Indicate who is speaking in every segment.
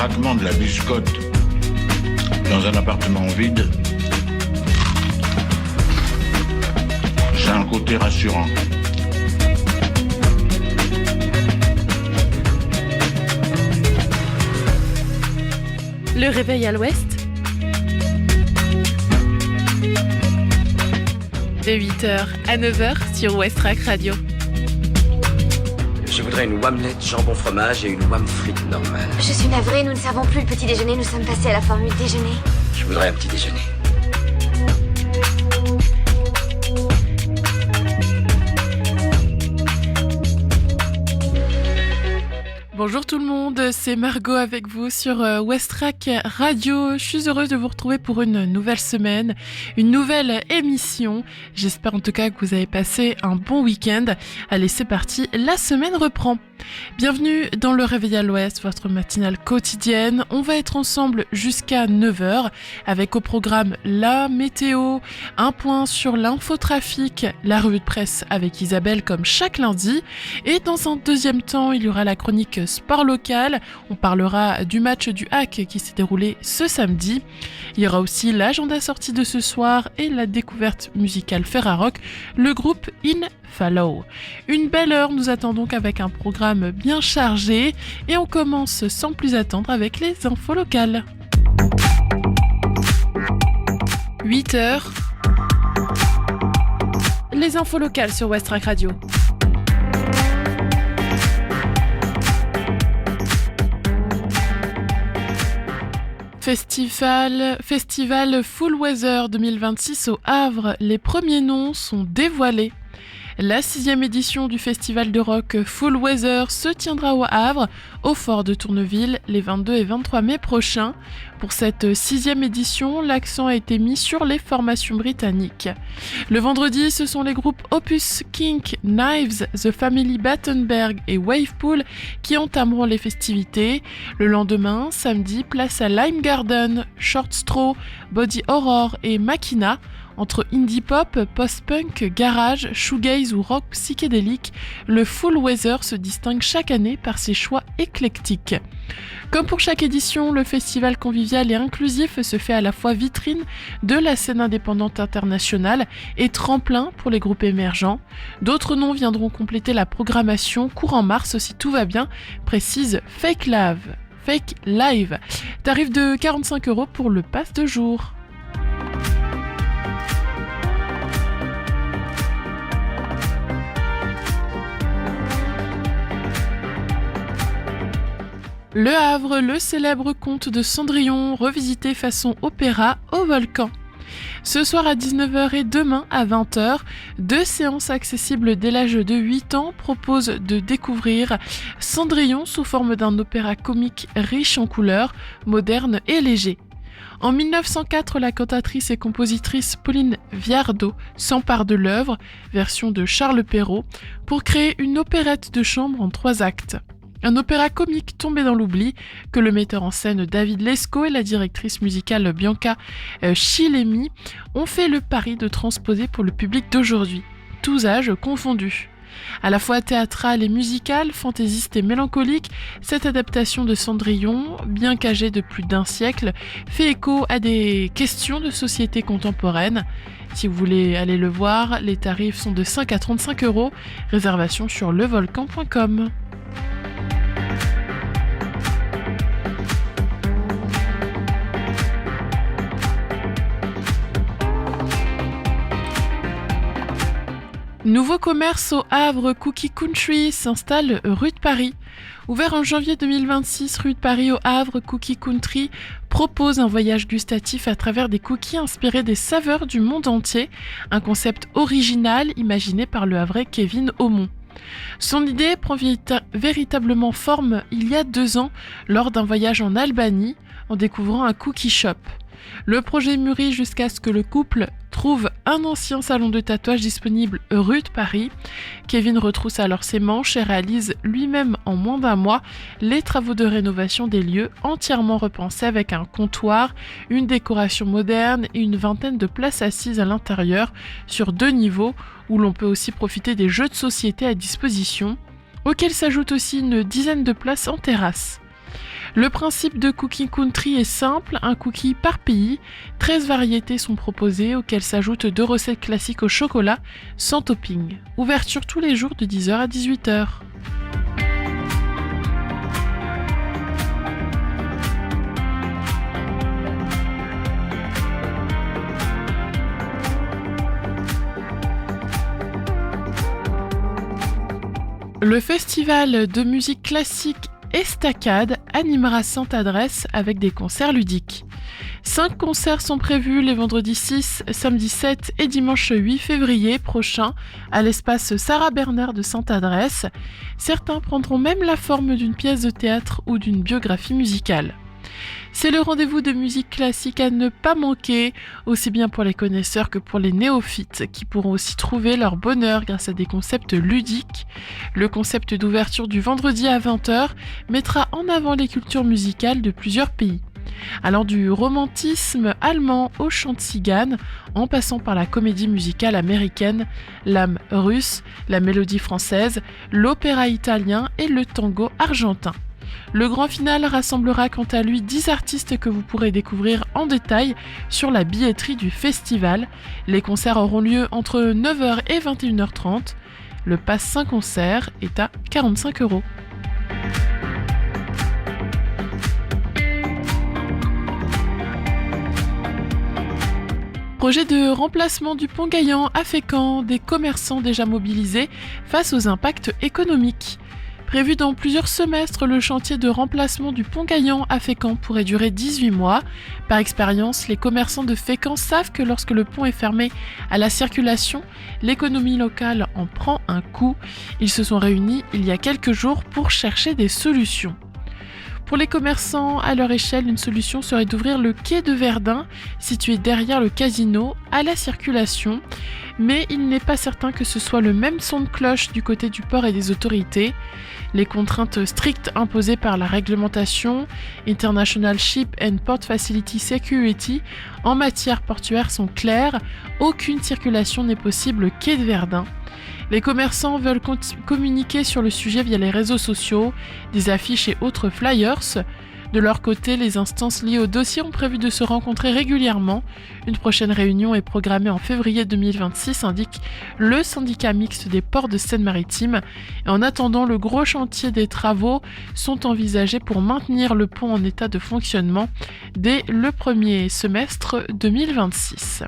Speaker 1: craquement de la biscotte dans un appartement vide, c'est un côté rassurant.
Speaker 2: Le réveil à l'ouest, de 8h à 9h sur Westrack Radio.
Speaker 3: Je voudrais une omelette jambon fromage et une omelette frite normale.
Speaker 4: Je suis navrée, nous ne savons plus le petit déjeuner, nous sommes passés à la formule déjeuner.
Speaker 3: Je voudrais un petit déjeuner.
Speaker 2: Bonjour tout le monde, c'est Margot avec vous sur Westrack Radio. Je suis heureuse de vous retrouver pour une nouvelle semaine, une nouvelle émission. J'espère en tout cas que vous avez passé un bon week-end. Allez, c'est parti, la semaine reprend. Bienvenue dans le Réveil à l'Ouest, votre matinale quotidienne. On va être ensemble jusqu'à 9h avec au programme la météo, un point sur l'infotrafic, la revue de presse avec Isabelle comme chaque lundi. Et dans un deuxième temps, il y aura la chronique sport local. On parlera du match du HAC qui s'est déroulé ce samedi. Il y aura aussi l'agenda sortie de ce soir et la découverte musicale Ferrarock, le groupe In Follow. Une belle heure nous attend donc avec un programme bien chargé et on commence sans plus attendre avec les infos locales. 8h. Les infos locales sur Westrack Radio. Festival Full Weather 2026 au Havre. Les premiers noms sont dévoilés. La 6e édition du festival de rock Full Weather se tiendra au Havre, au fort de Tourneville, les 22 et 23 mai prochains. Pour cette 6e édition, l'accent a été mis sur les formations britanniques. Le vendredi, ce sont les groupes Opus, Kink, Knives, The Family Battenberg et Wavepool qui entameront les festivités. Le lendemain, samedi, place à Lime Garden, Short Straw, Body Horror et Machina. Entre indie pop, post-punk, garage, shoegaze ou rock psychédélique, le Full Weather se distingue chaque année par ses choix éclectiques. Comme pour chaque édition, le festival convivial et inclusif se fait à la fois vitrine de la scène indépendante internationale et tremplin pour les groupes émergents. D'autres noms viendront compléter la programmation courant mars si tout va bien, précise Fake Live. Tarif de 45€ pour le pass de jour. Le Havre, le célèbre conte de Cendrillon, revisité façon opéra au Volcan. Ce soir à 19h et demain à 20h, 2 séances accessibles dès l'âge de 8 ans proposent de découvrir Cendrillon sous forme d'un opéra comique riche en couleurs, moderne et léger. En 1904, la cantatrice et compositrice Pauline Viardot s'empare de l'œuvre, version de Charles Perrault, pour créer une opérette de chambre en 3 actes. Un opéra comique tombé dans l'oubli que le metteur en scène David Lescaut et la directrice musicale Bianca Chilemi ont fait le pari de transposer pour le public d'aujourd'hui, tous âges confondus. À la fois théâtrale et musicale, fantaisiste et mélancolique, cette adaptation de Cendrillon, bien qu'âgée de plus d'1 siècle, fait écho à des questions de société contemporaine. Si vous voulez aller le voir, les tarifs sont de 5 à 35€, réservation sur levolcan.com. Nouveau commerce au Havre, Cookie Country s'installe rue de Paris. Ouvert en janvier 2026, rue de Paris au Havre, Cookie Country propose un voyage gustatif à travers des cookies inspirés des saveurs du monde entier, un concept original imaginé par le Havrais Kevin Aumont. Son idée prend véritablement forme il y a 2 ans lors d'un voyage en Albanie en découvrant un cookie shop. Le projet mûrit jusqu'à ce que le couple trouve un ancien salon de tatouage disponible rue de Paris. Kevin retrousse alors ses manches et réalise lui-même en moins d'1 mois les travaux de rénovation des lieux entièrement repensés avec un comptoir, une décoration moderne et une vingtaine de places assises à l'intérieur sur 2 niveaux où l'on peut aussi profiter des jeux de société à disposition, auxquels s'ajoute aussi une dizaine de places en terrasse. Le principe de Cookie Country est simple, un cookie par pays. 13 variétés sont proposées auxquelles s'ajoutent 2 recettes classiques au chocolat sans topping. Ouverture tous les jours de 10h à 18h. Le festival de musique classique Estacade animera Sainte-Adresse avec des concerts ludiques. 5 concerts sont prévus les vendredis 6, samedi 7 et dimanche 8 février prochain à l'espace Sarah Bernard de Sainte-Adresse. Certains prendront même la forme d'une pièce de théâtre ou d'une biographie musicale. C'est le rendez-vous de musique classique à ne pas manquer, aussi bien pour les connaisseurs que pour les néophytes, qui pourront aussi trouver leur bonheur grâce à des concepts ludiques. Le concept d'ouverture du vendredi à 20h mettra en avant les cultures musicales de plusieurs pays. Allant du romantisme allemand au chant de cigane, en passant par la comédie musicale américaine, l'âme russe, la mélodie française, l'opéra italien et le tango argentin. Le grand final rassemblera quant à lui 10 artistes que vous pourrez découvrir en détail sur la billetterie du festival. Les concerts auront lieu entre 9h et 21h30. Le pass 5 concerts est à 45 €. Projet de remplacement du pont Gaillan à Fécamp, des commerçants déjà mobilisés face aux impacts économiques. Prévu dans plusieurs semestres, le chantier de remplacement du pont Gaillan à Fécamp pourrait durer 18 mois. Par expérience, les commerçants de Fécamp savent que lorsque le pont est fermé à la circulation, l'économie locale en prend un coup. Ils se sont réunis il y a quelques jours pour chercher des solutions. Pour les commerçants, à leur échelle, une solution serait d'ouvrir le quai de Verdun, situé derrière le casino, à la circulation. Mais il n'est pas certain que ce soit le même son de cloche du côté du port et des autorités. Les contraintes strictes imposées par la réglementation International Ship and Port Facility Security en matière portuaire sont claires. Aucune circulation n'est possible au quai de Verdun. Les commerçants veulent communiquer sur le sujet via les réseaux sociaux, des affiches et autres flyers. De leur côté, les instances liées au dossier ont prévu de se rencontrer régulièrement. Une prochaine réunion est programmée en février 2026, indique le syndicat mixte des ports de Seine-Maritime. Et en attendant, le gros chantier des travaux sont envisagés pour maintenir le pont en état de fonctionnement dès le premier semestre 2026.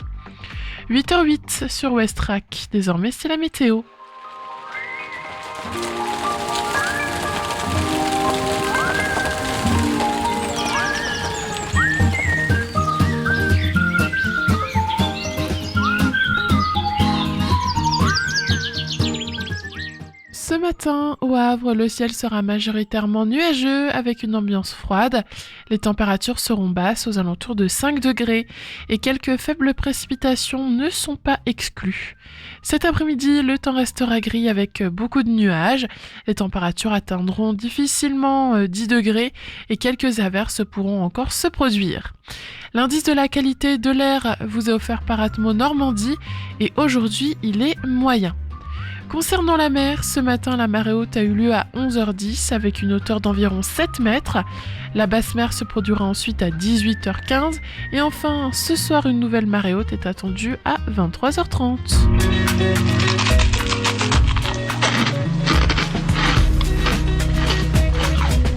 Speaker 2: 8h08 sur Westrack, désormais c'est la météo. Ce matin, au Havre, le ciel sera majoritairement nuageux avec une ambiance froide. Les températures seront basses aux alentours de 5 degrés et quelques faibles précipitations ne sont pas exclues. Cet après-midi, le temps restera gris avec beaucoup de nuages. Les températures atteindront difficilement 10 degrés et quelques averses pourront encore se produire. L'indice de la qualité de l'air vous est offert par Atmo Normandie et aujourd'hui, il est moyen. Concernant la mer, ce matin, la marée haute a eu lieu à 11h10 avec une hauteur d'environ 7 mètres. La basse mer se produira ensuite à 18h15 et enfin, ce soir, une nouvelle marée haute est attendue à 23h30.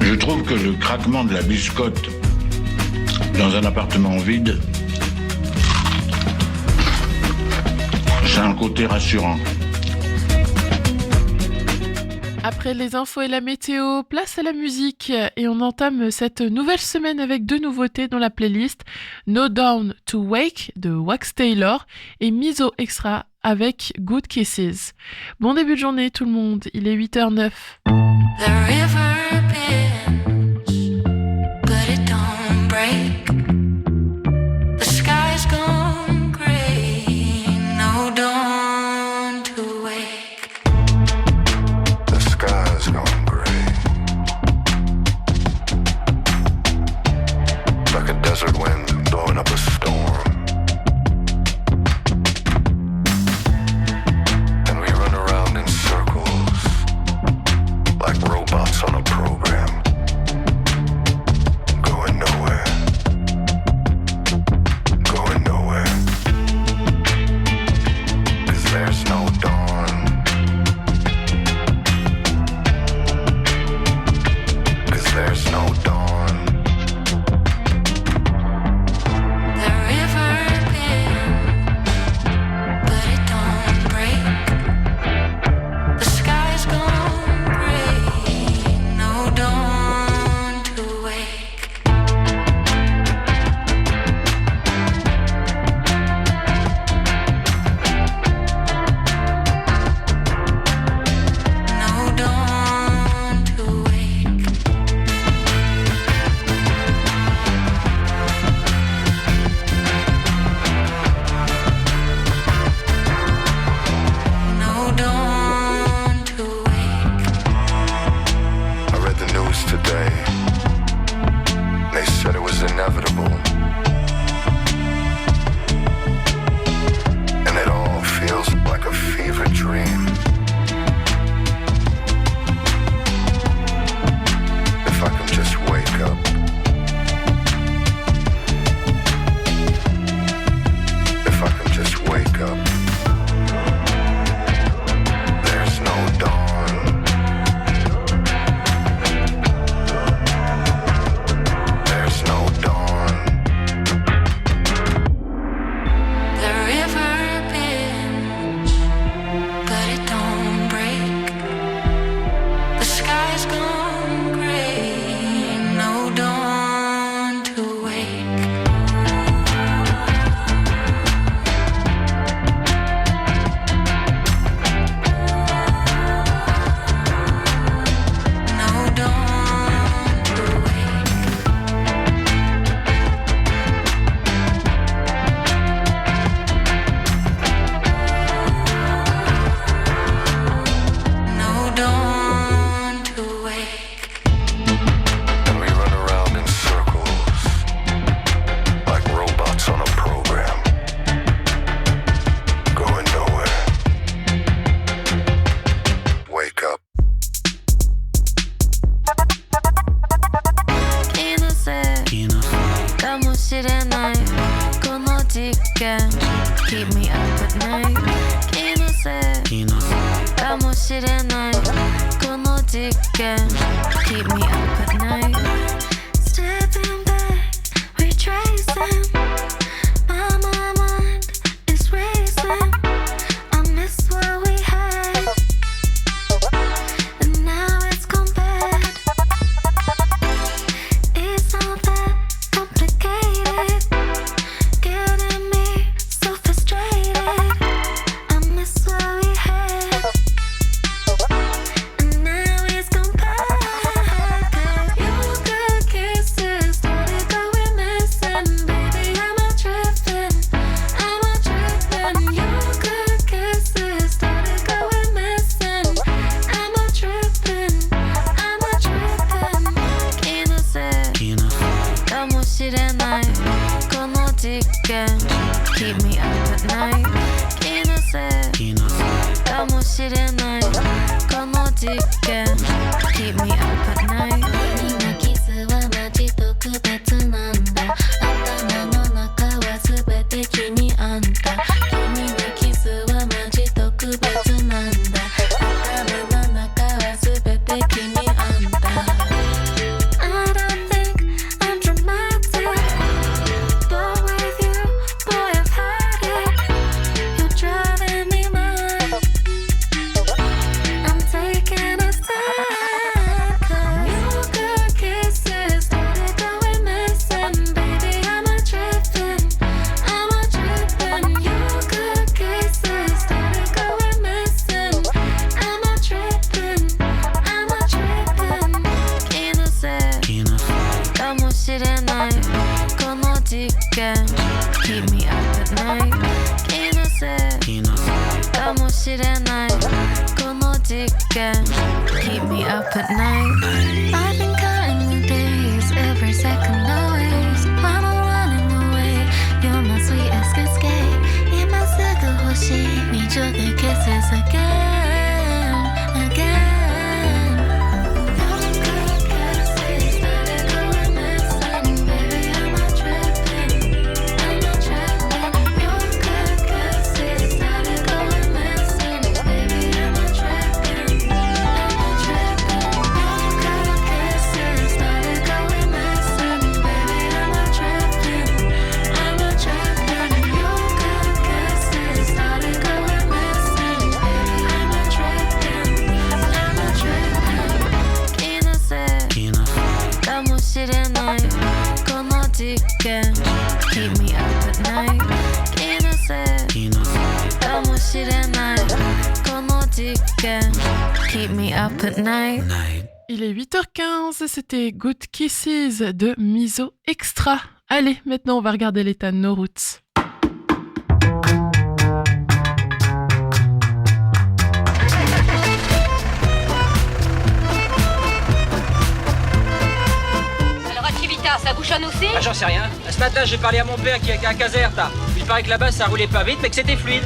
Speaker 1: Je trouve que le craquement de la biscotte dans un appartement vide, c'est un côté rassurant.
Speaker 2: Après les infos et la météo, place à la musique et on entame cette nouvelle semaine avec 2 nouveautés dans la playlist No Down to Wake de Wax Taylor et Miso Extra avec Good Kisses. Bon début de journée tout le monde, il est 8h09.
Speaker 5: Desert wind blowing up a storm, and we run around in circles like robots on a program.
Speaker 6: れないこの実験 Keep me up at night 気のせいかもしれないこの実験 Keep me up at night Stepping back retracing my mind is racing I miss what we had and now it's gone bad It's not that complicated Getting me so frustrated I miss what we had and now it's gone bad Your good kisses started going missing Baby, am I tripping? Am I tripping? Your good kisses started going missing Am I tripping? Am I tripping? 気のせいかもしれないこの実験 Keep me up at night 気のせいかもしれないこの実験 Keep me up at night 君のキスはマジ特別なんだ頭の中は全て君あんた君のキスはマジ特別なんだ頭の中は全て君あんたI don't think I'm dramatic But with you, boy I've had it You're driving me mad I'm taking a stand 'cause your good kisses started going missing Baby, am I tripping? Am I tripping? Your good kisses started going missing Am I tripping? Am I tripping? 気のせいかもしれないこの実験 Keep me up at night 気のせいかもしれないこの実験 Keep me up at night I've been counting the days every second always I'm running away You're my sweetest escape 今すぐ欲しい Need your good kisses again Again Your good kisses started going missing Baby, am I tripping? Am I tripping? Your good kisses started going missing Baby, am I tripping? Am I tripping? Your good kisses started going missing Baby, am I tripping? Am I tripping? Your good kisses started going missing Baby, am I tripping? Am I tripping? 気のせいかもしれないこの実験 Keep me up at night 気のせいかもしれないこの実験 Keep me up at night
Speaker 2: Il est 8h15, c'était Good Kisses de Miso Extra. Allez, maintenant on va regarder l'état de nos routes.
Speaker 7: Alors, Activita, ça bouchonne aussi?
Speaker 8: Ah, j'en sais rien. Ce matin, j'ai parlé à mon père qui est à Caserta. Il paraît que là-bas, ça roulait pas vite, mais que c'était fluide.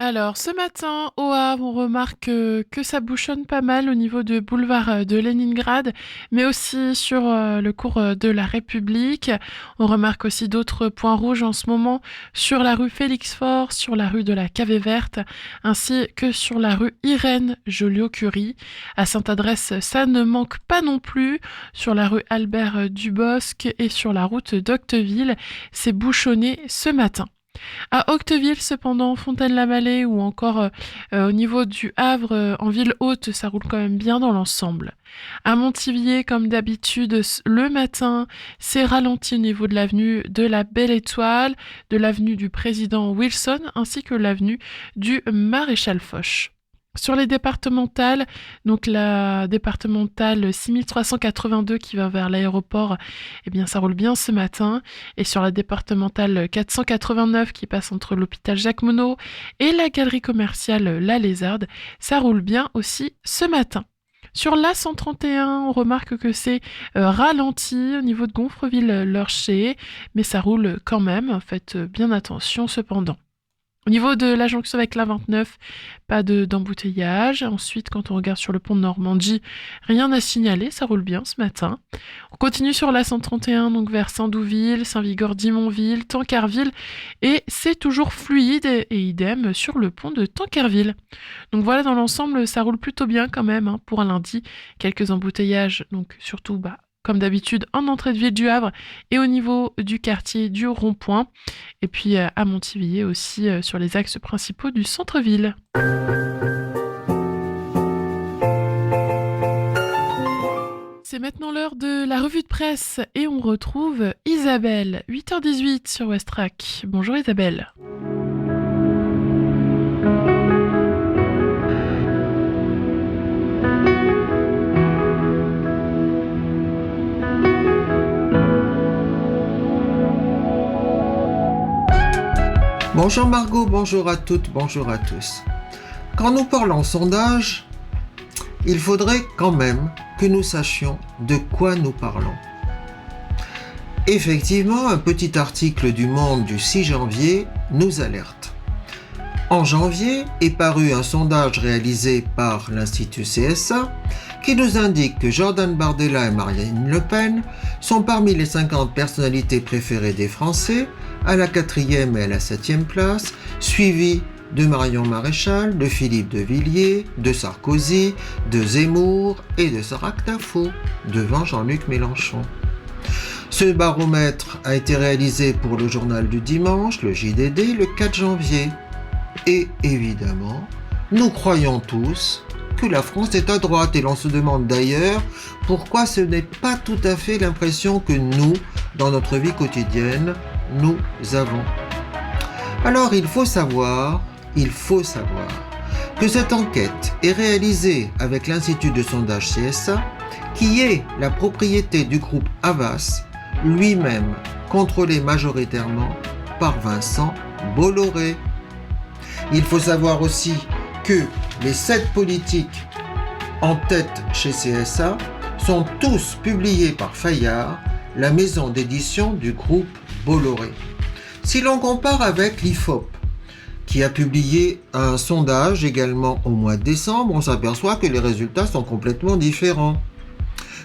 Speaker 2: Alors, ce matin, au Havre, on remarque que ça bouchonne pas mal au niveau du boulevard de Leningrad, mais aussi sur le cours de la République. On remarque aussi d'autres points rouges en ce moment sur la rue Félix-Faure, sur la rue de la Cavée Verte, ainsi que sur la rue Irène Joliot-Curie. À Sainte-Adresse, ça ne manque pas non plus. Sur la rue Albert Dubosc et sur la route d'Octeville, c'est bouchonné ce matin. À Octeville, cependant, Fontaine-la-Vallée ou encore au niveau du Havre, en ville haute, ça roule quand même bien dans l'ensemble. À Montivier, comme d'habitude, le matin, c'est ralenti au niveau de l'avenue de la Belle Étoile, de l'avenue du Président Wilson, ainsi que l'avenue du Maréchal Foch. Sur les départementales, donc la départementale 6382 qui va vers l'aéroport, eh bien ça roule bien ce matin. Et sur la départementale 489 qui passe entre l'hôpital Jacques Monod et la galerie commerciale La Lézarde, ça roule bien aussi ce matin. Sur l'A131, on remarque que c'est ralenti au niveau de Gonfreville-Lorcher, mais ça roule quand même, faites bien attention cependant. Au niveau de la jonction avec la 29, pas d'embouteillage. Ensuite, quand on regarde sur le pont de Normandie, rien à signaler, ça roule bien ce matin. On continue sur la 131, donc vers Saint-Douville, Saint-Vigor-Dimonville, Tancarville, et c'est toujours fluide, et idem sur le pont de Tancarville. Donc voilà, dans l'ensemble, ça roule plutôt bien quand même, hein, pour un lundi. Quelques embouteillages, donc surtout, comme d'habitude, en entrée de ville du Havre et au niveau du quartier du Rond-Point. Et puis à Montivilliers aussi, sur les axes principaux du centre-ville. C'est maintenant l'heure de la revue de presse et on retrouve Isabelle, 8h18 sur Westrack. Bonjour Isabelle.
Speaker 9: Bonjour Margot, bonjour à toutes, bonjour à tous. Quand nous parlons sondage, il faudrait quand même que nous sachions de quoi nous parlons. Effectivement, un petit article du Monde du 6 janvier nous alerte. En janvier est paru un sondage réalisé par l'Institut CSA qui nous indique que Jordan Bardella et Marine Le Pen sont parmi les 50 personnalités préférées des Français, à la 4e et à la 7e place, suivis de Marion Maréchal, de Philippe de Villiers, de Sarkozy, de Zemmour et de Sarah Knafo, devant Jean-Luc Mélenchon. Ce baromètre a été réalisé pour le journal du dimanche, le JDD, le 4 janvier. Et évidemment, nous croyons tous que la France est à droite et l'on se demande d'ailleurs pourquoi ce n'est pas tout à fait l'impression que nous, dans notre vie quotidienne, nous avons. Alors il faut savoir que cette enquête est réalisée avec l'Institut de sondage CSA, qui est la propriété du groupe Havas, lui-même contrôlé majoritairement par Vincent Bolloré. Il faut savoir aussi que les 7 politiques en tête chez CSA sont tous publiés par Fayard, la maison d'édition du groupe Bolloré. Si l'on compare avec l'IFOP, qui a publié un sondage également au mois de décembre, on s'aperçoit que les résultats sont complètement différents.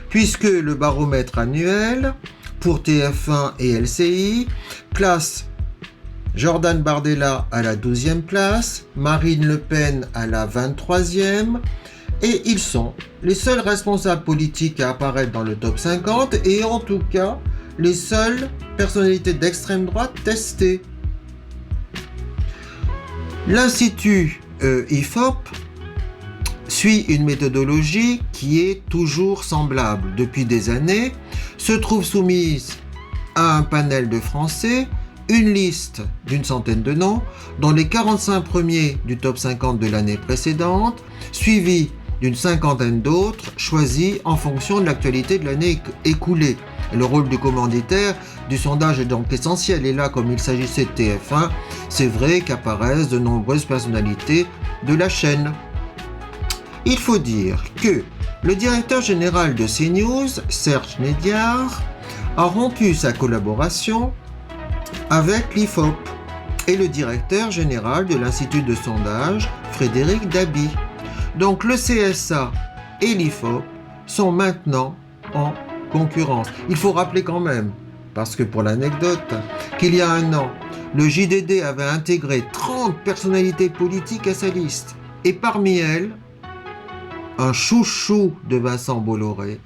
Speaker 9: Puisque le baromètre annuel pour TF1 et LCI classe Jordan Bardella à la 12e place, Marine Le Pen à la 23e, et ils sont les seuls responsables politiques à apparaître dans le top 50 et en tout cas les seules personnalités d'extrême droite testées. L'Institut IFOP suit une méthodologie qui est toujours semblable. Depuis des années, se trouve soumise à un panel de Français, une liste d'une centaine de noms, dont les 45 premiers du top 50 de l'année précédente, suivis d'une cinquantaine d'autres, choisis en fonction de l'actualité de l'année écoulée. Le rôle du commanditaire du sondage est donc essentiel, et là, comme il s'agissait de TF1, c'est vrai qu'apparaissent de nombreuses personnalités de la chaîne. Il faut dire que le directeur général de CNews, Serge Nediar, a rompu sa collaboration avec l'IFOP et le directeur général de l'Institut de sondage, Frédéric Dabi. Donc le CSA et l'IFOP sont maintenant en concurrence. Il faut rappeler quand même, parce que pour l'anecdote, qu'il y a un an, le JDD avait intégré 30 personnalités politiques à sa liste. Et parmi elles, un chouchou de Vincent Bolloré,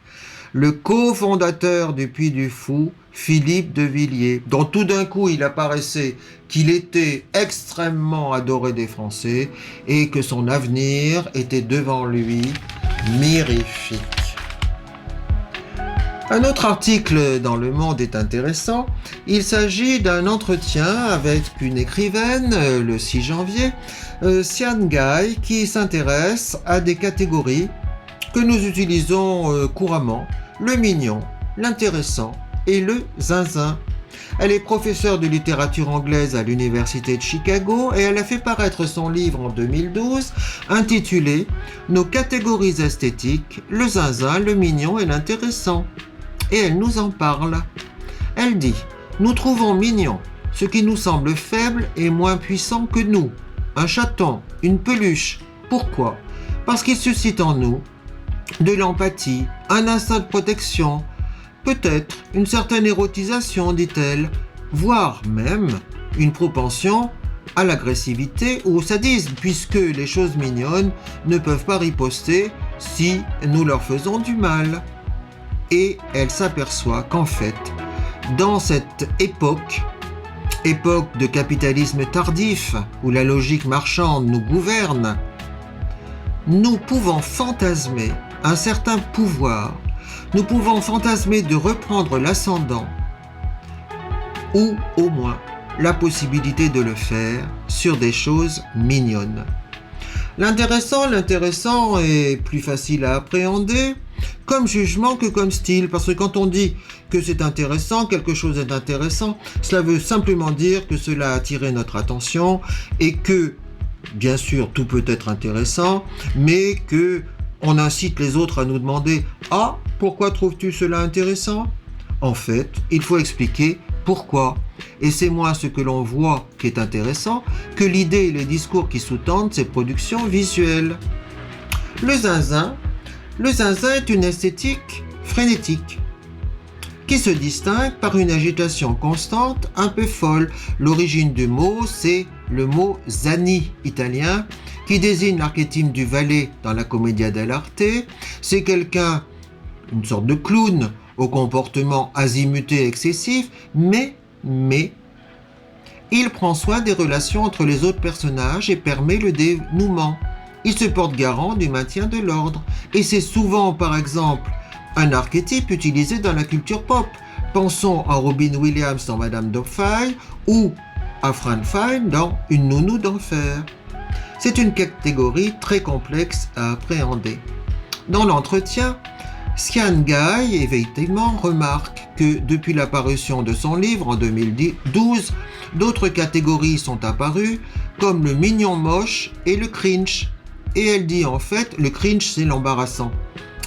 Speaker 9: le cofondateur du Puy du Fou, Philippe de Villiers, dont tout d'un coup il apparaissait qu'il était extrêmement adoré des Français et que son avenir était devant lui mirifique. Un autre article dans Le Monde est intéressant. Il s'agit d'un entretien avec une écrivaine, le 6 janvier, Sian Guy, qui s'intéresse à des catégories que nous utilisons couramment, le mignon, l'intéressant et le zinzin. Elle est professeure de littérature anglaise à l'Université de Chicago et elle a fait paraître son livre en 2012 intitulé « Nos catégories esthétiques, le zinzin, le mignon et l'intéressant ». Et elle nous en parle. Elle dit « Nous trouvons mignon ce qui nous semble faible et moins puissant que nous. Un chaton, une peluche. Pourquoi ? Parce qu'il suscite en nous de l'empathie, un instinct de protection, peut-être une certaine érotisation, dit-elle, voire même une propension à l'agressivité ou au sadisme, puisque les choses mignonnes ne peuvent pas riposter si nous leur faisons du mal. Et elle s'aperçoit qu'en fait, dans cette époque de capitalisme tardif, où la logique marchande nous gouverne, nous pouvons fantasmer un certain pouvoir, nous pouvons fantasmer de reprendre l'ascendant, ou au moins la possibilité de le faire sur des choses mignonnes. L'intéressant est plus facile à appréhender comme jugement que comme style, parce que quand on dit que c'est intéressant, quelque chose est intéressant, cela veut simplement dire que cela a attiré notre attention et que, bien sûr, tout peut être intéressant, mais que on incite les autres à nous demander « Ah, pourquoi trouves-tu cela intéressant ?» En fait, il faut expliquer pourquoi. Et c'est moins ce que l'on voit qui est intéressant que l'idée et les discours qui sous-tendent ces productions visuelles. Le zinzin est une esthétique frénétique qui se distingue par une agitation constante, un peu folle. L'origine du mot, c'est le mot zani italien, qui désigne l'archétype du valet dans la commedia dell'arte. C'est quelqu'un, une sorte de clown, au comportement azimuté excessif, mais il prend soin des relations entre les autres personnages et permet le dénouement. Il se porte garant du maintien de l'ordre. Et c'est souvent, par exemple, un archétype utilisé dans la culture pop. Pensons à Robin Williams dans Madame Doubtfire ou à Fran Fine dans Une nounou d'enfer. C'est une catégorie très complexe à appréhender. Dans l'entretien, Sian Guy, effectivement, remarque que depuis la parution de son livre en 2012, d'autres catégories sont apparues, comme le mignon moche et le cringe. Et elle dit en fait, le cringe c'est l'embarrassant.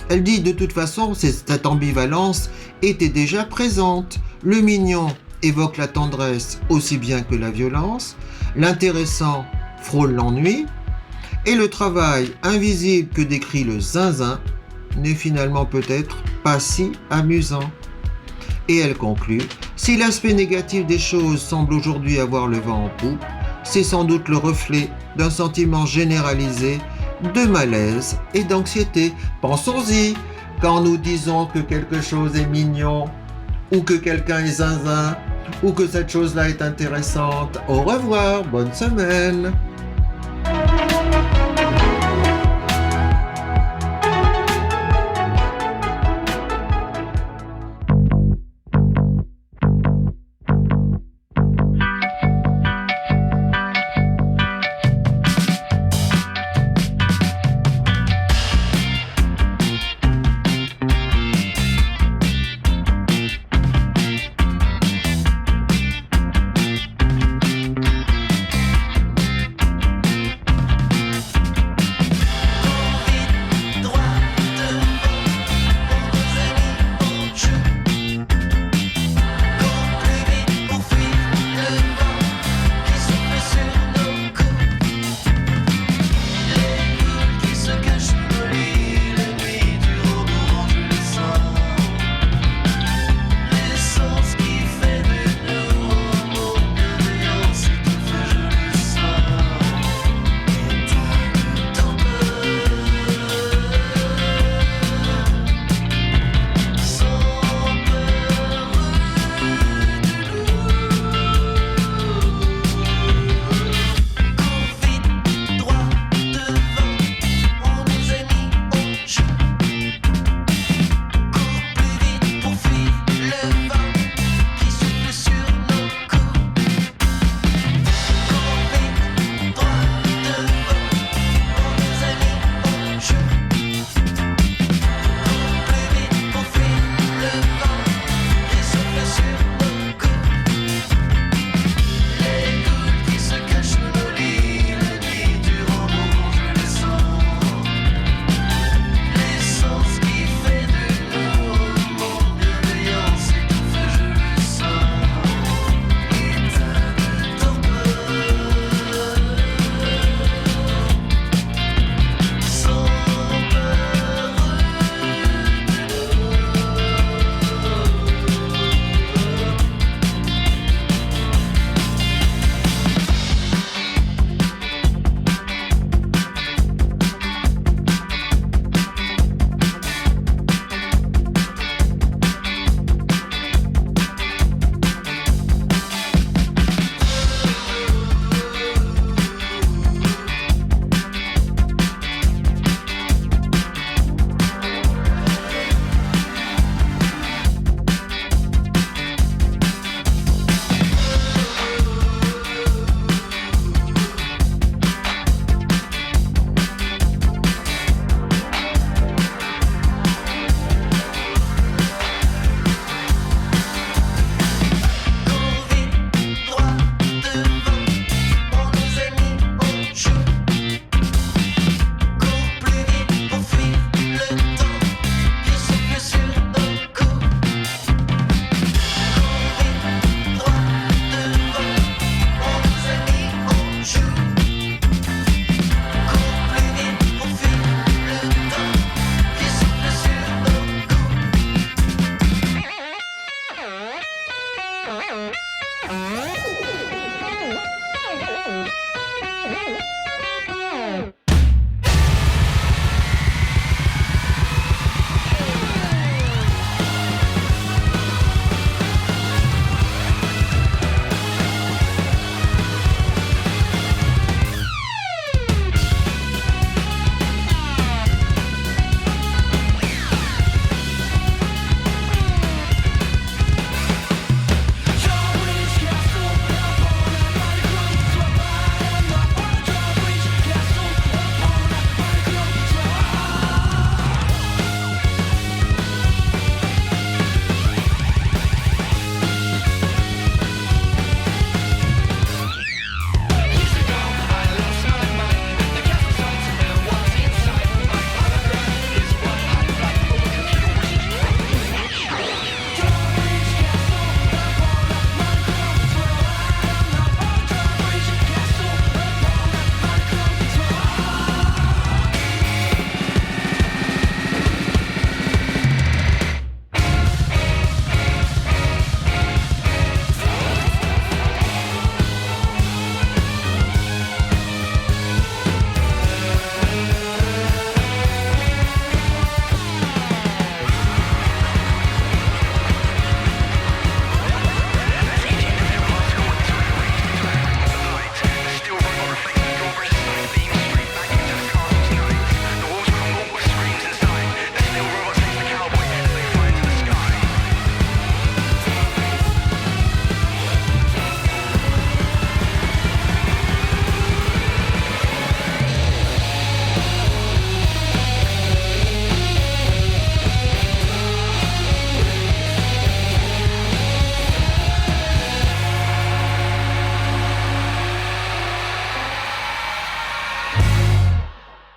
Speaker 9: Elle dit de toute façon, cette ambivalence était déjà présente. Le mignon évoque la tendresse aussi bien que la violence, l'intéressant frôle l'ennui, et le travail invisible que décrit le zinzin n'est finalement peut-être pas si amusant. Et elle conclut, si l'aspect négatif des choses semble aujourd'hui avoir le vent en poupe, c'est sans doute le reflet d'un sentiment généralisé de malaise et d'anxiété. Pensons-y, quand nous disons que quelque chose est mignon, ou que quelqu'un est zinzin, ou que cette chose-là est intéressante. Au revoir, bonne semaine.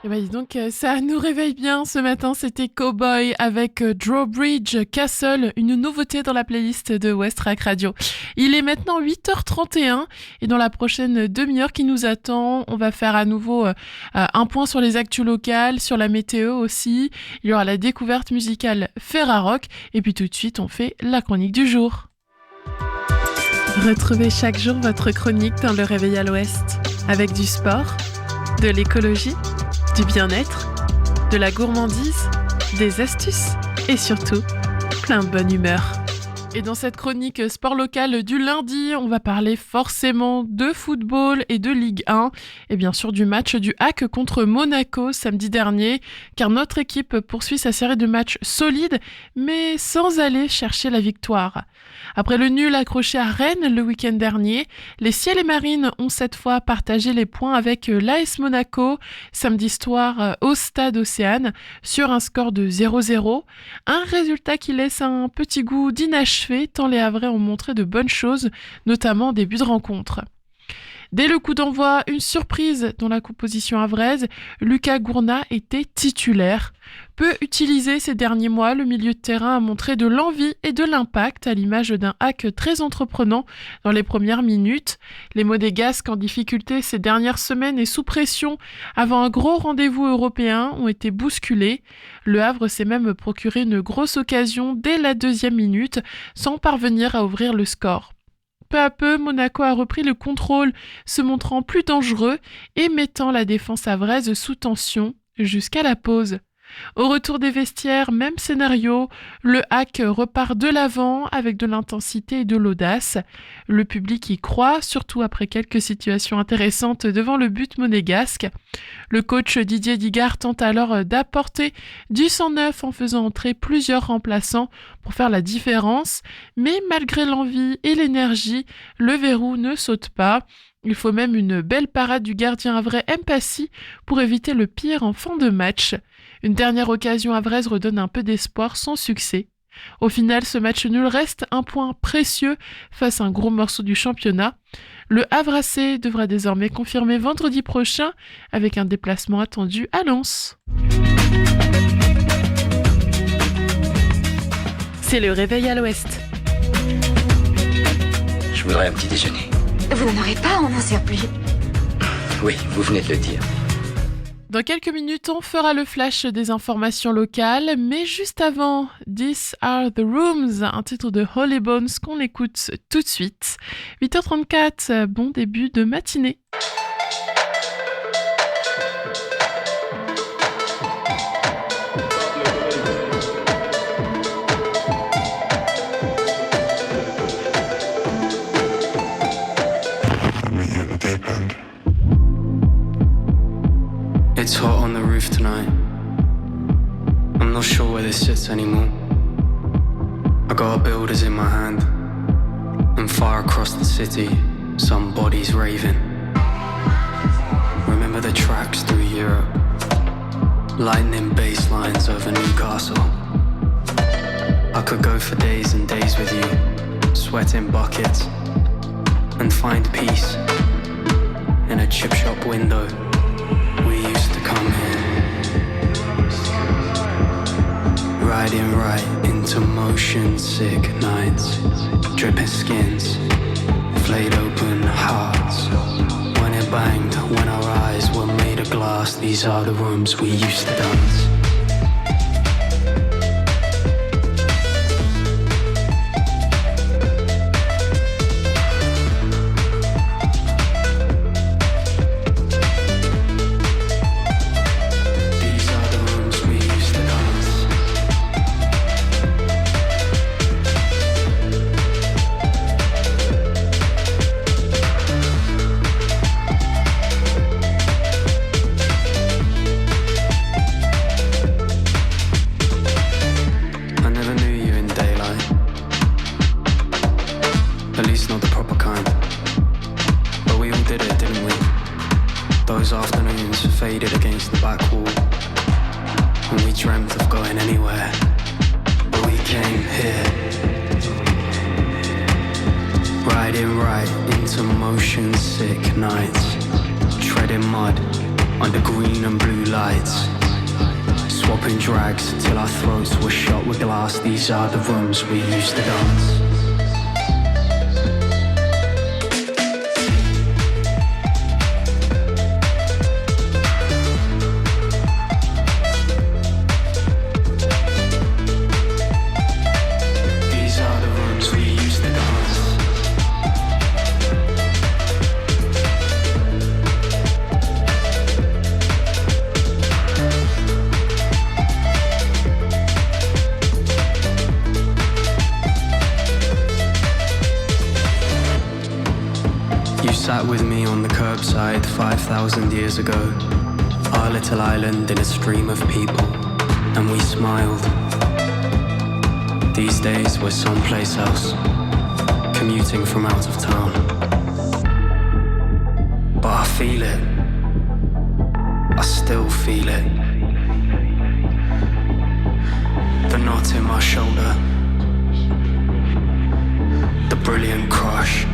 Speaker 2: Et bah dis donc, ça nous réveille bien ce matin, c'était Cowboy avec Drawbridge Castle, une nouveauté dans la playlist de Westrack Radio. Il est maintenant 8h31 et dans la prochaine demi-heure qui nous attend, on va faire à nouveau un point sur les actus locales, sur la météo aussi. Il y aura la découverte musicale Ferrarock et puis tout de suite on fait la chronique du jour. Retrouvez chaque jour votre chronique dans le Réveil à l'Ouest avec du sport, de l'écologie, du bien-être, de la gourmandise, des astuces et surtout plein de bonne humeur. Et dans cette chronique sport local du lundi, on va parler forcément de football et de Ligue 1 et bien sûr du match du HAC contre Monaco samedi dernier, car notre équipe poursuit sa série de matchs solides mais sans aller chercher la victoire. Après le nul accroché à Rennes le week-end dernier, les Ciels et Marines ont cette fois partagé les points avec l'AS Monaco samedi soir au stade Océane sur un score de 0-0. Un résultat qui laisse un petit goût d'inachevé tant les Havrais ont montré de bonnes choses, notamment en début de rencontre. Dès le coup d'envoi, une surprise dans la composition havraise, Lucas Gourna était titulaire. Peu utilisé ces derniers mois, le milieu de terrain a montré de l'envie et de l'impact à l'image d'un HAC très entreprenant dans les premières minutes. Les Monégasques en difficulté ces dernières semaines et sous pression avant un gros rendez-vous européen ont été bousculés. Le Havre s'est même procuré une grosse occasion dès la 2e minute sans parvenir à ouvrir le score. Peu à peu, Monaco a repris le contrôle, se montrant plus dangereux et mettant la défense havraise sous tension jusqu'à la pause. Au retour des vestiaires, même scénario, le HAC repart de l'avant avec de l'intensité et de l'audace. Le public y croit, surtout après quelques situations intéressantes devant le but monégasque. Le coach Didier Digard tente alors d'apporter du sang neuf en faisant entrer plusieurs remplaçants pour faire la différence, mais malgré l'envie et l'énergie, le verrou ne saute pas. Il faut même une belle parade du gardien havrais Mpassi pour éviter le pire en fin de match. Une dernière occasion havraise redonne un peu d'espoir sans succès. Au final, ce match nul reste un point précieux face à un gros morceau du championnat. Le Havre AC devra désormais confirmer vendredi prochain avec un déplacement attendu à Lens. C'est le Réveil à l'Ouest.
Speaker 3: Je voudrais un petit déjeuner.
Speaker 4: Vous n'en aurez pas, on n'en sert plus.
Speaker 3: Oui, vous venez de le dire.
Speaker 2: Dans quelques minutes, on fera le flash des informations locales, mais juste avant, These Are The Rooms, un titre de Holly Bones qu'on écoute tout de suite. 8h34, bon début de matinée.
Speaker 10: It's hot on the roof tonight. I'm not sure where this sits anymore. I got a builder's in my hand, and far across the city, some body's raving. Remember the tracks through Europe, lightning bass lines over Newcastle. I could go for days and days with you, sweating buckets, and find peace in a chip shop window. We used to come here, riding right into motion sick nights, dripping skins, flayed open hearts. When it banged, when our eyes were made of glass, these are the rooms we used to dance. These are the rooms we used to dance. These are the rooms we used to dance. Sat with me on the curbside 5,000 years ago, our little island in a stream of people, and we smiled. These days we're someplace else, commuting from out of town. But I feel it, I still feel it. The knot in my shoulder, the brilliant crush.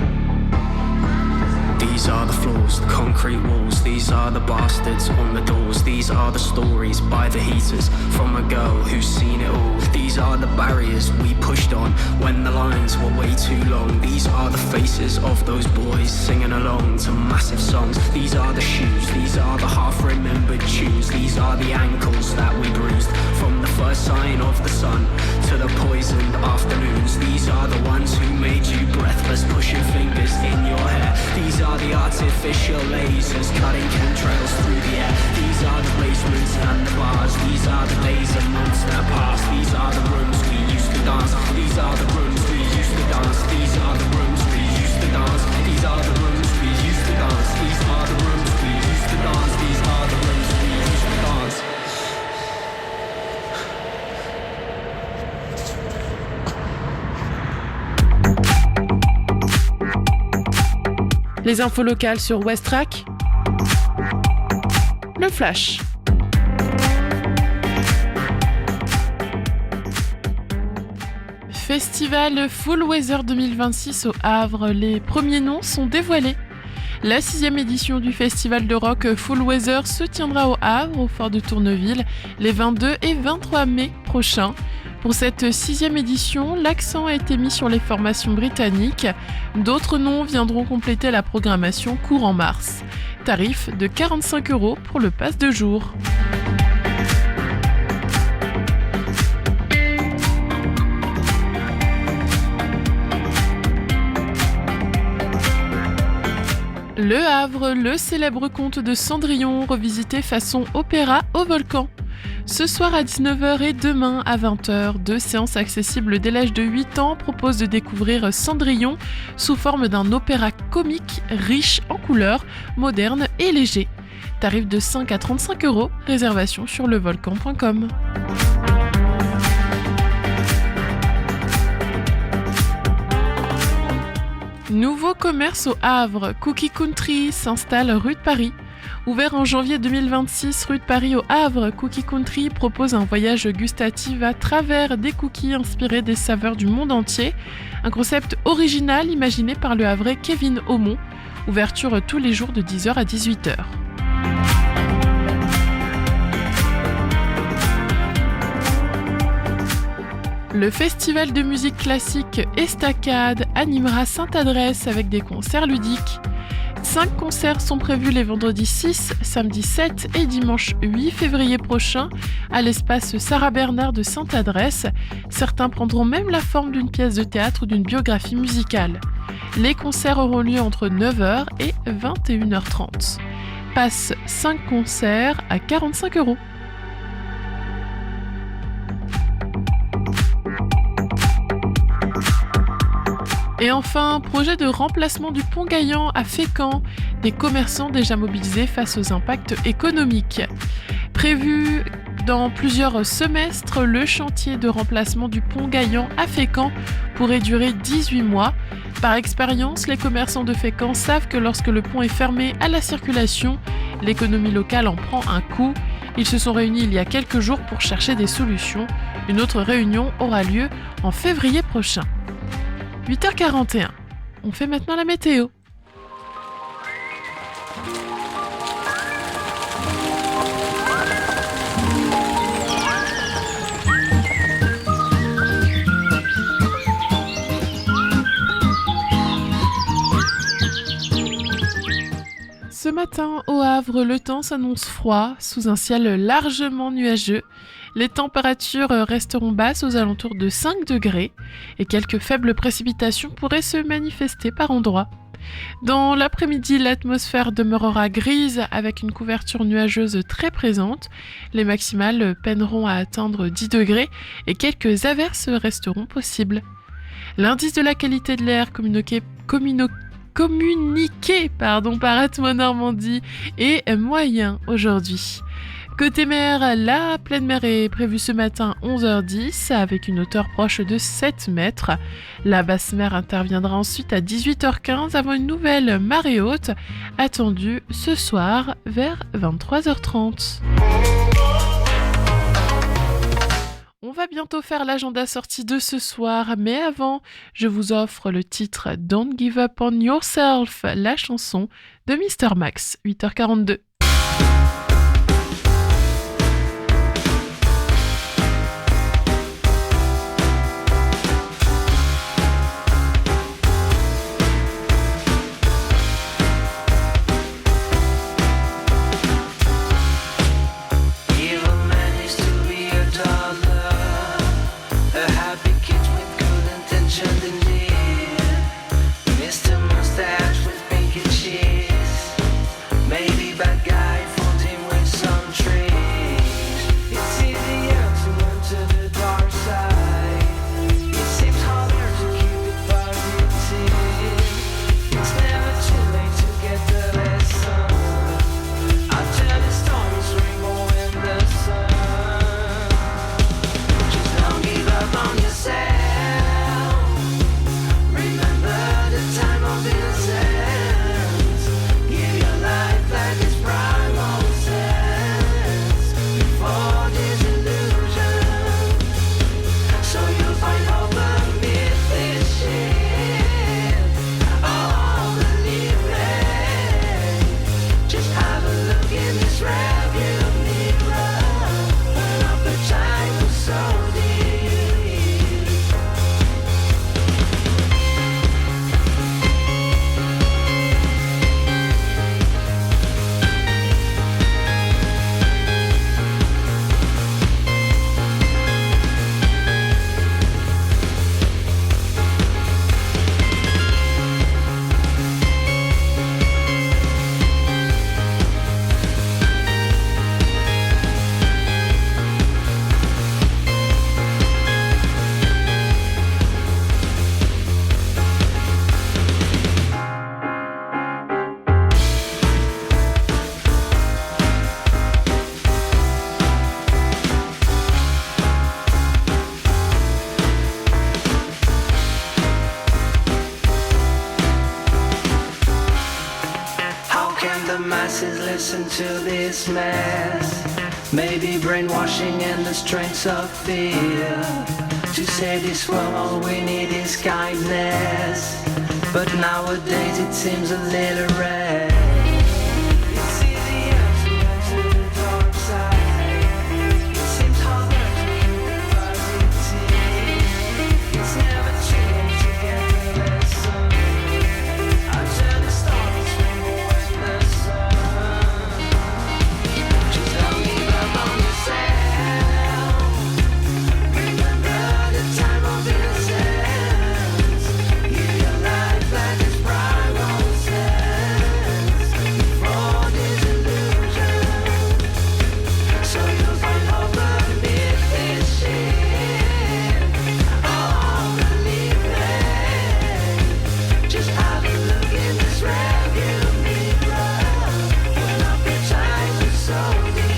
Speaker 10: These are the floors, the concrete walls. These are the bastards on the doors. These are the stories by the heaters from a girl who's seen it all. These are the barriers we pushed on when the lines were way too long. These are the faces of those boys singing along to massive songs. These are the shoes, these are the half-remembered tunes. These are the ankles that we bruised from the first sign of the sun to the poisoned afternoons. These are the ones who made you breathless, pushing fingers in your hair. These are the artificial lasers cutting chemtrails through the air. These are the basements and the bars. These are the days and months that pass. These are the rooms we used to dance. These are the rooms we used to dance. These are the rooms we used to dance. These are the rooms we used to dance. These are the rooms we used to dance. These are the rooms we used to dance.
Speaker 2: Les infos locales sur Westrack. Le flash. Festival Full Weather 2026 au Havre. Les premiers noms sont dévoilés. La 6e édition du festival de rock Full Weather se tiendra au Havre, au fort de Tourneville, les 22 et 23 mai prochains. Pour cette 6e édition, l'accent a été mis sur les formations britanniques. D'autres noms viendront compléter la programmation courant mars. tarif de 45 € pour le pass de jour. Le Havre, le célèbre conte de Cendrillon revisité façon opéra au Volcan. Ce soir à 19h et demain à 20h, 2 séances accessibles dès l'âge de 8 ans proposent de découvrir Cendrillon sous forme d'un opéra comique riche en couleurs, moderne et léger. Tarif de 5 à 35 €, réservation sur levolcan.com. Nouveau commerce au Havre, Cookie Country s'installe rue de Paris. Ouvert en janvier 2026, rue de Paris au Havre, Cookie Country propose un voyage gustatif à travers des cookies inspirés des saveurs du monde entier. Un concept original imaginé par le Havrais Kevin Aumont. Ouverture tous les jours de 10h à 18h. Le festival de musique classique Estacade animera Sainte-Adresse avec des concerts ludiques. 5 concerts sont prévus les vendredis 6, samedi 7 et dimanche 8 février prochain à l'espace Sarah Bernard de Sainte-Adresse. Certains prendront même la forme d'une pièce de théâtre ou d'une biographie musicale. Les concerts auront lieu entre 9h et 21h30. Passe 5 concerts à 45 €. Et enfin, projet de remplacement du pont Gaillan à Fécamp, des commerçants déjà mobilisés face aux impacts économiques. Prévu dans plusieurs semestres, le chantier de remplacement du pont Gaillan à Fécamp pourrait durer 18 mois. Par expérience, les commerçants de Fécamp savent que lorsque le pont est fermé à la circulation, l'économie locale en prend un coup. Ils se sont réunis il y a quelques jours pour chercher des solutions. Une autre réunion aura lieu en février prochain. 8h41, on fait maintenant la météo. Ce matin, au Havre, le temps s'annonce froid, sous un ciel largement nuageux. Les températures resteront basses aux alentours de 5 degrés et quelques faibles précipitations pourraient se manifester par endroits. Dans l'après-midi, l'atmosphère demeurera grise avec une couverture nuageuse très présente. Les maximales peineront à atteindre 10 degrés et quelques averses resteront possibles. L'indice de la qualité de l'air communiqué par Atmo Normandie est moyen aujourd'hui. Côté mer, la pleine mer est prévue ce matin 11h10 avec une hauteur proche de 7 mètres. La basse mer interviendra ensuite à 18h15 avant une nouvelle marée haute attendue ce soir vers 23h30. On va bientôt faire l'agenda sortie de ce soir, mais avant, je vous offre le titre Don't Give Up on Yourself, la chanson de Mr. Max, 8h42.
Speaker 11: Mr. Mustache with bacon cheese. Maybe bad guy.
Speaker 10: the masses listen to this mess. Maybe brainwashing and the strength of fear. To save this world all we need is kindness. But nowadays it seems a little rare. It's easier to enter the dark side. It seems harder to keep positive. It's never too late to get the lesson. I turn the stars towards the sun. Just don't give up on yourself. Remember the time of innocence. Give your life back its primal sense. Before disillusion, so you'll find hope amid this shit. Oh, believe me. Just have a look in this rearview mirror. When our good times are so deep.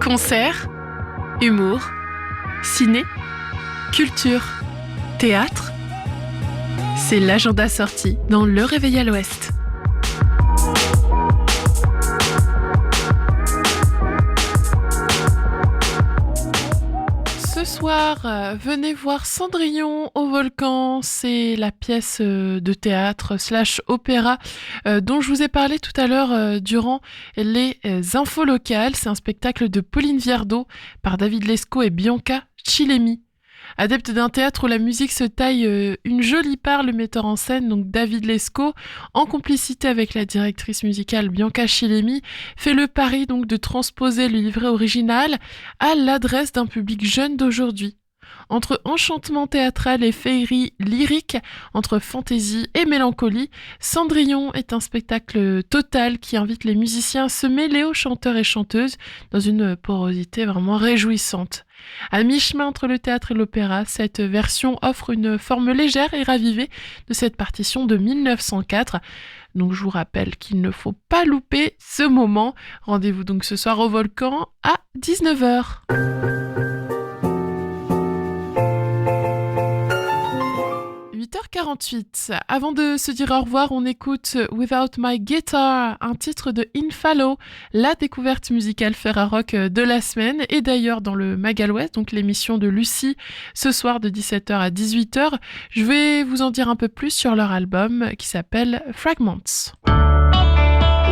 Speaker 2: Concerts, humour, ciné, culture, théâtre. C'est l'agenda sorti dans Le Réveil à l'Ouest. Ce soir, venez voir Cendrillon au volcan. C'est la pièce de théâtre / opéra dont je vous ai parlé tout à l'heure durant les infos locales. C'est un spectacle de Pauline Viardot par David Lescaut et Bianca Chilemi. Adepte d'un théâtre où la musique se taille une jolie part, le metteur en scène, donc David Lescaut, en complicité avec la directrice musicale Bianca Chilemi, fait le pari donc de transposer le livret original à l'adresse d'un public jeune d'aujourd'hui. Entre enchantement théâtral et féerie lyrique, entre fantaisie et mélancolie, Cendrillon est un spectacle total qui invite les musiciens à se mêler aux chanteurs et chanteuses dans une porosité vraiment réjouissante. À mi-chemin entre le théâtre et l'opéra, cette version offre une forme légère et ravivée de cette partition de 1904. Donc je vous rappelle qu'il ne faut pas louper ce moment. Rendez-vous donc ce soir au Volcan à 19h. 8h48. Avant de se dire au revoir, on écoute Without My Guitar, un titre de Infallo, la découverte musicale Ferrarock de la semaine. Et d'ailleurs, dans le Magal Ouest, donc l'émission de Lucie, ce soir de 17h à 18h, je vais vous en dire un peu plus sur leur album qui s'appelle Fragments.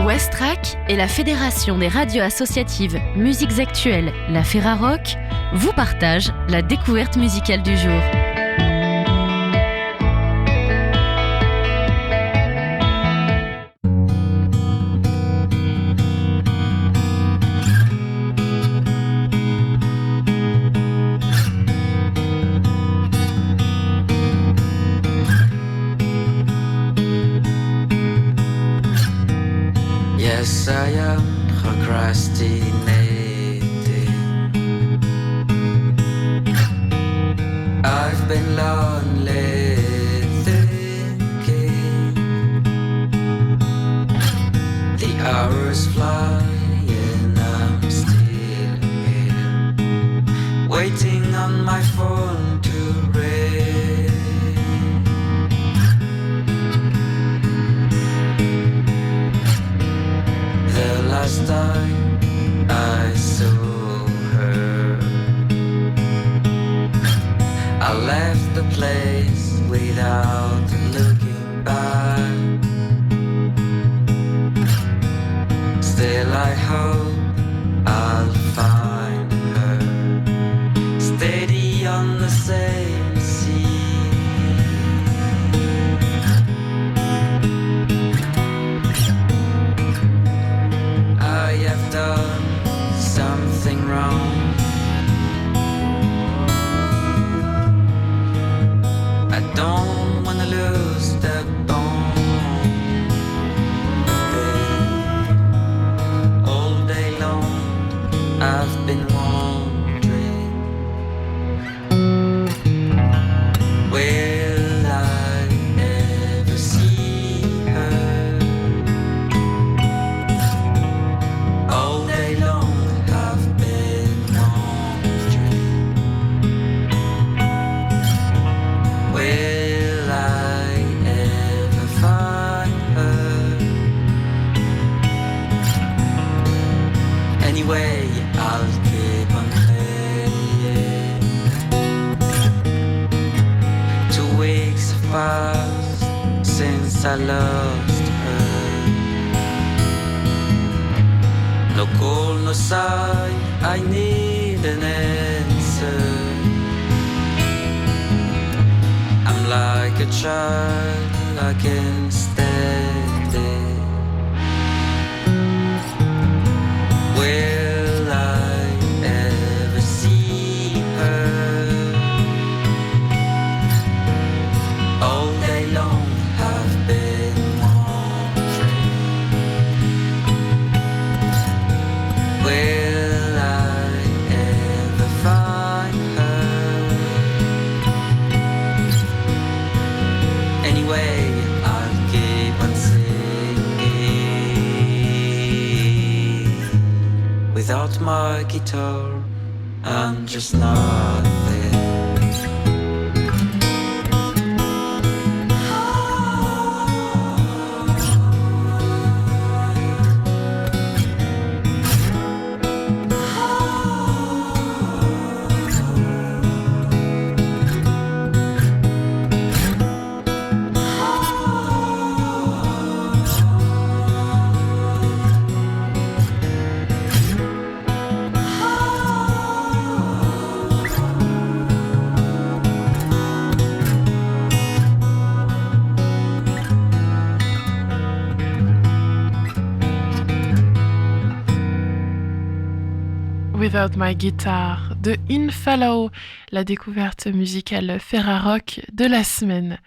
Speaker 11: Westrack et la Fédération des radios associatives Musiques Actuelles, la Ferrarock, vous partagent la découverte musicale du jour.
Speaker 10: Yes, I am procrastinating. I've been lonely thinking. The hours fly and I'm still here, waiting on my phone to ring. The last time I saw her, I left the place without looking
Speaker 12: back. Still I hope I'll find her steady on the same sea. I have done something wrong. I don't wanna lose that bond. All day long I've been wondering, will I ever see her? All day long I've been wondering, will I ever find her? Anyway, I'll keep on playing. 2 weeks have passed since I lost her. No call, no sign, I need an answer. I'm like a child, I can't stand it. Will I ever see her? All day long I've been wondering, will I ever find her? Anyway, I'll keep on singing. Without my guitar, I'm just nothing.
Speaker 2: Without My Guitar de Infalao, la découverte musicale Ferrarock de la semaine.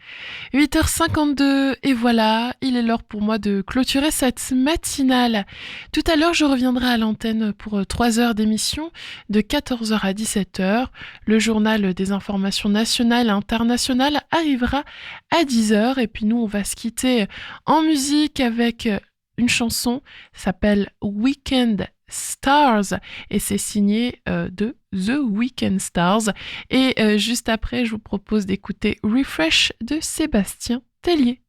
Speaker 2: 8h52 et voilà, il est l'heure pour moi de clôturer cette matinale. Tout à l'heure, je reviendrai à l'antenne pour 3 heures d'émission de 14h à 17h. Le journal des informations nationales et internationales arrivera à 10h et puis nous, on va se quitter en musique avec une chanson qui s'appelle Weekend Stars et c'est signé de The Weekend Stars et juste après je vous propose d'écouter Refresh de Sébastien Tellier.